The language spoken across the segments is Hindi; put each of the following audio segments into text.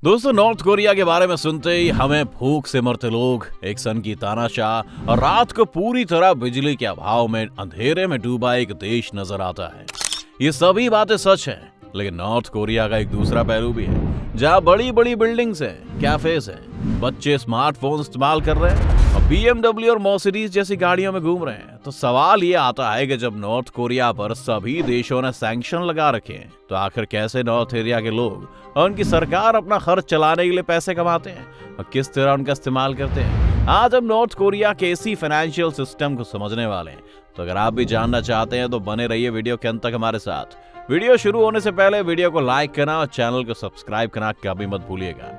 दोस्तों, नॉर्थ कोरिया के बारे में सुनते ही हमें भूख से मरते लोग, एक सन की तानाशाह और रात को पूरी तरह बिजली के अभाव में अंधेरे में डूबा एक देश नजर आता है। ये सभी बातें सच हैं, लेकिन नॉर्थ कोरिया का एक दूसरा पहलू भी है, जहाँ बड़ी बड़ी बिल्डिंग्स हैं, कैफेज हैं, बच्चे स्मार्टफोन इस्तेमाल कर रहे हैं और BMW और मर्सिडीज जैसी गाड़ियों में घूम रहे हैं। तो सवाल ये आता है कि जब नॉर्थ कोरिया पर सभी देशों ने सैंक्शन लगा रखे हैं, तो आखिर कैसे नॉर्थ एरिया के लोग और उनकी सरकार अपना खर्च चलाने के लिए पैसे कमाते हैं और किस तरह उनका इस्तेमाल करते हैं। आज हम नॉर्थ कोरिया के इसी फाइनेंशियल सिस्टम को समझने वाले हैं। तो अगर आप भी जानना चाहते हैं तो बने रहिए वीडियो के अंत तक हमारे साथ। वीडियो शुरू होने से पहले वीडियो को लाइक करना और चैनल को सब्सक्राइब करना कभी मत भूलिएगा।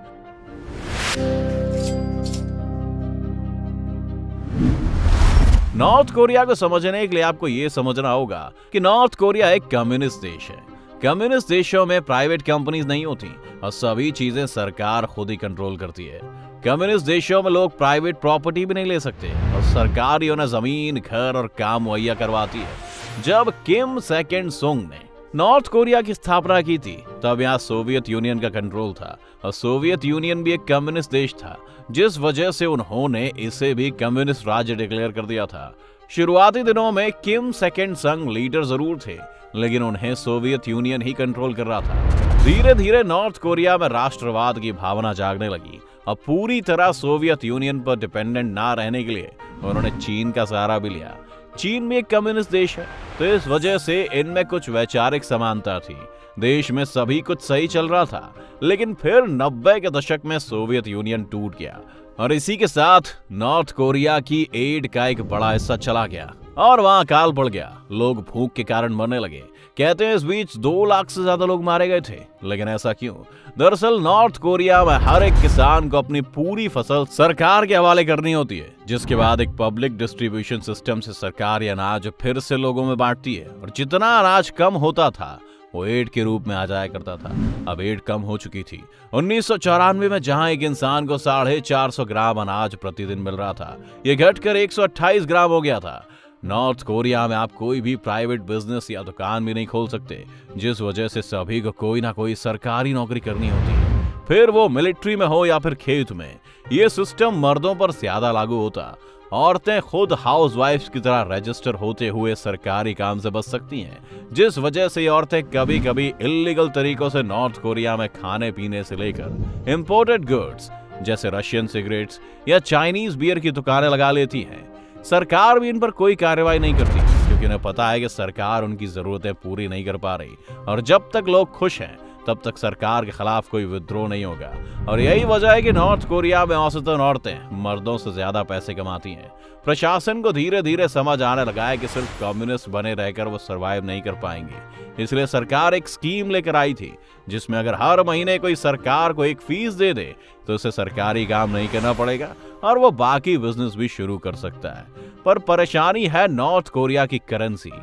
नॉर्थ कोरिया को समझने के लिए आपको यह समझना होगा कि नॉर्थ कोरिया एक कम्युनिस्ट देश है। कम्युनिस्ट देशों में प्राइवेट कंपनीज नहीं होती और सभी चीजें सरकार खुद ही कंट्रोल करती है। कम्युनिस्ट देशों में लोग प्राइवेट प्रॉपर्टी भी नहीं ले सकते और सरकार ही उन्हें जमीन, घर और काम मुहैया करवाती है। जब किम सेकेंड सुंग ने नॉर्थ कोरिया की स्थापना की थी, तब यहाँ सोवियत यूनियन का कंट्रोल था और सोवियत यूनियन भी एक कम्युनिस्ट देश था, जिस वजह से उन्होंने इसे भी कम्युनिस्ट राज्य डिक्लेयर कर दिया था। शुरुआती दिनों में किम सेकेंड संग लीडर जरूर थे, लेकिन उन्हें सोवियत यूनियन ही कंट्रोल कर रहा था। धीरे धीरे नॉर्थ कोरिया में राष्ट्रवाद की भावना जागने लगी और पूरी तरह सोवियत यूनियन पर डिपेंडेंट ना रहने के लिए उन्होंने चीन का सहारा भी लिया। चीन भी एक कम्युनिस्ट देश है, तो इस वजह से इनमें कुछ वैचारिक समानता थी। देश में सभी कुछ सही चल रहा था, लेकिन फिर 90 के दशक में सोवियत यूनियन टूट गया और इसी के साथ नॉर्थ कोरिया की एड का एक बड़ा हिस्सा चला गया और वहां अकाल पड़ गया। लोग भूख के कारण मरने लगे। कहते हैं इस बीच 2 लाख से ज्यादा लोग मारे गए थे। लेकिन ऐसा क्यों? दरअसल नॉर्थ कोरिया में हर एक किसान को अपनी पूरी फसल सरकार के हवाले करनी होती है, जिसके बाद एक पब्लिक डिस्ट्रीब्यूशन सिस्टम से सरकार ये अनाज फिर से लोगों में बांटती है और जितना अनाज कम होता था वो एड के रूप में आ जाया करता था। अब एड कम हो चुकी थी। 1994 में जहां एक इंसान को 450 ग्राम अनाज प्रतिदिन मिल रहा था, ये घटकर 128 ग्राम हो गया था। नॉर्थ कोरिया में आप कोई भी प्राइवेट बिजनेस या दुकान भी नहीं खोल सकते, जिस वजह से सभी को कोई ना कोई सरकारी नौकरी करनी होती है, फिर वो मिलिट्री में हो या फिर खेत में। ये सिस्टम मर्दों पर ज्यादा लागू होता। औरतें खुद हाउसवाइफ्स की तरह रजिस्टर होते हुए सरकारी काम से बच सकती हैं, जिस वजह से ये औरतें कभी कभी इल्लीगल तरीकों से नॉर्थ कोरिया में खाने पीने से लेकर इंपोर्टेड गुड्स जैसे रशियन सिगरेट्स या चाइनीज बियर की दुकानें लगा लेती हैं। सरकार भी इन पर कोई कार्रवाई नहीं करती, क्योंकि उन्हें पता है कि सरकार उनकी जरूरतें पूरी नहीं कर पा रही और जब तक लोग खुश हैं तब तक सरकार के खिलाफ कोई विद्रोह नहीं होगा। और यही वजह है कि नॉर्थ कोरिया में औसतन औरतें मर्दों से ज्यादा पैसे कमाती हैं। प्रशासन को धीरे धीरे समझ आने लगा है कि सिर्फ कम्युनिस्ट बने रहकर वो सरवाइव नहीं कर पाएंगे, इसलिए सरकार एक स्कीम लेकर आई थी, जिसमें अगर हर महीने कोई सरकार को एक फीस दे दे तो उसे सरकारी काम नहीं करना पड़ेगा और वो बाकी बिजनेस भी शुरू कर सकता है। पर परेशानी है नॉर्थ कोरिया की करेंसी।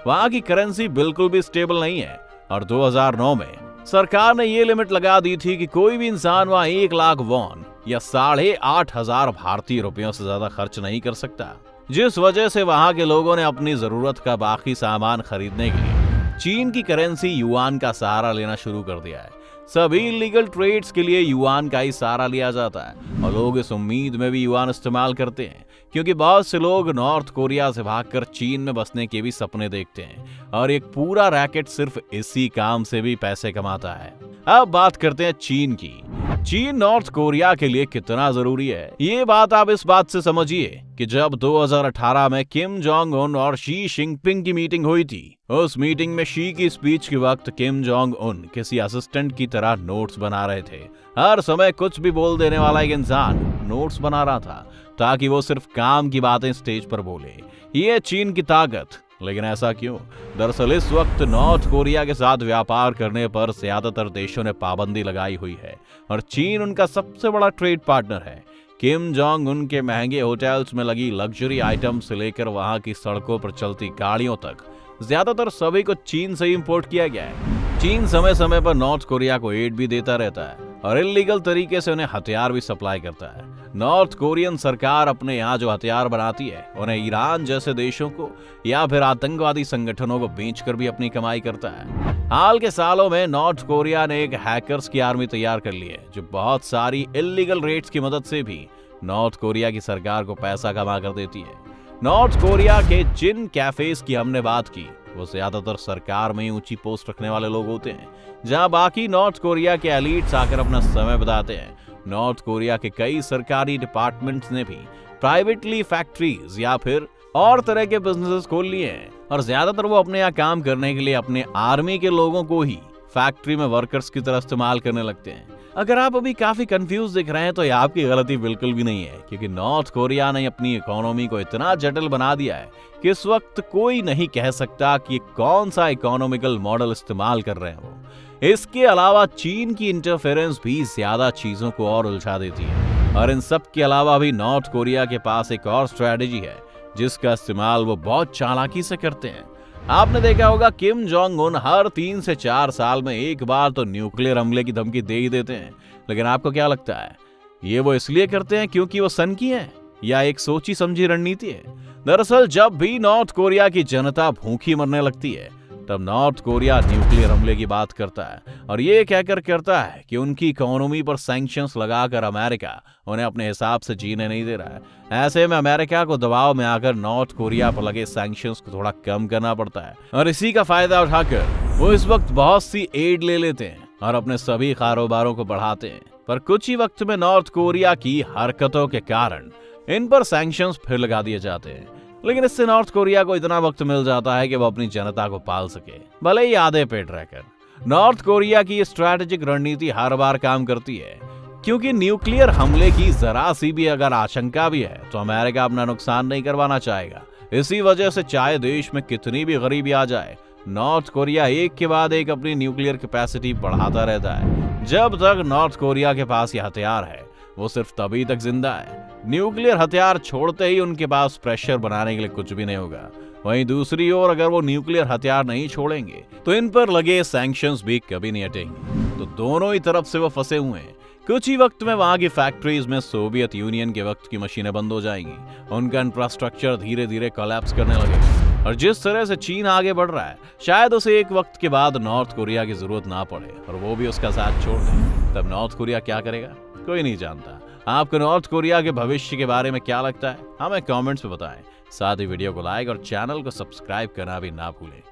वहां की करेंसी बिल्कुल भी स्टेबल नहीं है और 2009 में सरकार ने ये लिमिट लगा दी थी कि कोई भी इंसान वहां 1 लाख वॉन या 8,500 भारतीय रुपयों से ज्यादा खर्च नहीं कर सकता, जिस वजह से वहां के लोगों ने अपनी जरूरत का बाकी सामान खरीदने के लिए चीन की करेंसी युआन का सहारा लेना शुरू कर दिया है। सभी इलीगल ट्रेड्स के लिए युआन का ही सहारा लिया जाता है और लोग इस उम्मीद में भी युआन इस्तेमाल करते हैं, क्योंकि बहुत से लोग नॉर्थ कोरिया से भागकर चीन में बसने के भी सपने देखते हैं और एक पूरा रैकेट सिर्फ इसी काम से भी पैसे कमाता है। अब बात करते हैं चीन की। चीन नॉर्थ कोरिया के लिए कितना जरूरी है, ये बात आप इस बात से समझिए कि जब 2018 में किम जोंग उन और शी जिनपिंग की मीटिंग हुई थी, उस मीटिंग में शी की स्पीच के वक्त किम जोंग उन किसी असिस्टेंट की तरह नोट्स बना रहे थे। हर समय कुछ भी बोल देने वाला एक इंसान नोट्स बना रहा था ताकि वो सिर्फ काम की बातें स्टेज पर बोले। ये चीन की ताकत। लेकिन ऐसा क्यों? दरअसल इस वक्त नॉर्थ कोरिया के साथ व्यापार करने पर ज्यादातर देशों ने पाबंदी लगाई हुई है और चीन उनका सबसे बड़ा ट्रेड पार्टनर है। किम जोंग उन के महंगे होटल्स में लगी लग्जरी आइटम से लेकर वहां की सड़कों पर चलती गाड़ियों तक ज्यादातर सभी को चीन से इंपोर्ट किया गया है। चीन समय समय पर नॉर्थ कोरिया को एड भी देता रहता है और इलीगल तरीके से उन्हें हथियार भी सप्लाई करता है। नॉर्थ कोरियन सरकार अपने यहाँ जो हथियार बनाती है उन्हें ईरान जैसे देशों को या फिर आतंकवादी संगठनों को बेचकर भी अपनी कमाई करता है। हाल के सालों में नॉर्थ कोरिया ने एक हैकर्स की आर्मी तैयार कर ली है जो बहुत सारी इलीगल रेट्स की मदद से भी नॉर्थ कोरिया की सरकार को पैसा कमा कर देती है। नॉर्थ कोरिया के जिन कैफेज की हमने बात की वो ज्यादातर सरकार में ऊंची पोस्ट रखने वाले लोग होते हैं, जहां बाकी नॉर्थ कोरिया के एलीट्स आकर अपना समय बिताते हैं। नॉर्थ कोरिया के कई सरकारी डिपार्टमेंट्स ने भी प्राइवेटली फैक्ट्रीज या फिर और तरह के बिजनेसेस खोल लिए हैं और ज्यादातर वो अपने यहाँ काम करने के लिए अपने आर्मी के लोगों को ही फैक्ट्री में वर्कर्स की तरह इस्तेमाल करने लगते हैं। अगर आप अभी काफी कंफ्यूज दिख रहे हैं तो ये आपकी गलती बिल्कुल भी नहीं है, क्योंकि नॉर्थ कोरिया ने अपनी इकोनॉमी को इतना जटिल बना दिया है कि इस वक्त कोई नहीं कह सकता कि कौन सा इकोनॉमिकल मॉडल इस्तेमाल कर रहे हैं वो। इसके अलावा चीन की इंटरफेरेंस भी ज्यादा चीजों को और उलझा देती है। और इन सब के अलावा भी नॉर्थ कोरिया के पास एक और स्ट्रेटेजी है जिसका इस्तेमाल वो बहुत चालाकी से करते हैं। आपने देखा होगा किम जोंग उन हर 3 से 4 साल में एक बार तो न्यूक्लियर हमले की धमकी दे ही देते हैं। लेकिन आपको क्या लगता है, ये वो इसलिए करते हैं क्योंकि वो सनकी हैं या एक सोची समझी रणनीति है? दरअसल जब भी नॉर्थ कोरिया की जनता भूखी मरने लगती है तब नॉर्थ कोरिया न्यूक्लियर हमले की बात करता है और ये कहकर करता है कि उनकी इकोनॉमी पर सैंक्शंस लगाकर अमेरिका उन्हें अपने हिसाब से जीने नहीं दे रहा है। ऐसे में अमेरिका को दबाव में आकर नॉर्थ कोरिया पर लगे सैंक्शंस को थोड़ा कम करना पड़ता है और इसी का फायदा उठाकर वो इस वक्त बहुत सी एड ले लेते हैं और अपने सभी कारोबारों को बढ़ाते हैं। पर कुछ ही वक्त में नॉर्थ कोरिया की हरकतों के कारण इन पर सैंक्शंस फिर लगा दिए जाते हैं। लेकिन इससे नॉर्थ कोरिया को इतना वक्त मिल जाता है कि वो अपनी जनता को पाल सके, भले ही आधे पेट रहकर। नॉर्थ कोरिया की स्ट्रैटेजिक रणनीति हर बार काम करती है, क्योंकि न्यूक्लियर हमले की जरा सी भी अगर आशंका भी है तो अमेरिका अपना नुकसान नहीं करवाना चाहेगा। इसी वजह से चाहे देश में कितनी भी गरीबी आ जाए, नॉर्थ कोरिया एक के बाद एक अपनी न्यूक्लियर कैपेसिटी बढ़ाता रहता है। जब तक नॉर्थ कोरिया के पास ये हथियार है वो सिर्फ तभी तक जिंदा है। न्यूक्लियर हथियार छोड़ते ही उनके पास प्रेशर बनाने के लिए कुछ भी नहीं होगा। वहीं दूसरी ओर अगर वो न्यूक्लियर हथियार नहीं छोड़ेंगे तो इन पर लगे सैंक्शंस भी कभी नहीं हटेंगे। तो दोनों ही तरफ से वो फंसे हुए हैं। कुछ ही वक्त में वहां की फैक्ट्रीज में सोवियत यूनियन के वक्त की मशीनें बंद हो जाएंगी, उनका इंफ्रास्ट्रक्चर धीरे धीरे कोलैप्स करने लगेगा। और जिस तरह से चीन आगे बढ़ रहा है, शायद उसे एक वक्त के बाद नॉर्थ कोरिया की जरूरत ना पड़े और वो भी उसका साथ छोड़ दे। तब नॉर्थ कोरिया क्या करेगा कोई नहीं जानता। आपको नॉर्थ कोरिया के भविष्य के बारे में क्या लगता है हमें कमेंट्स में बताएं। साथ ही वीडियो को लाइक और चैनल को सब्सक्राइब करना भी ना भूलें।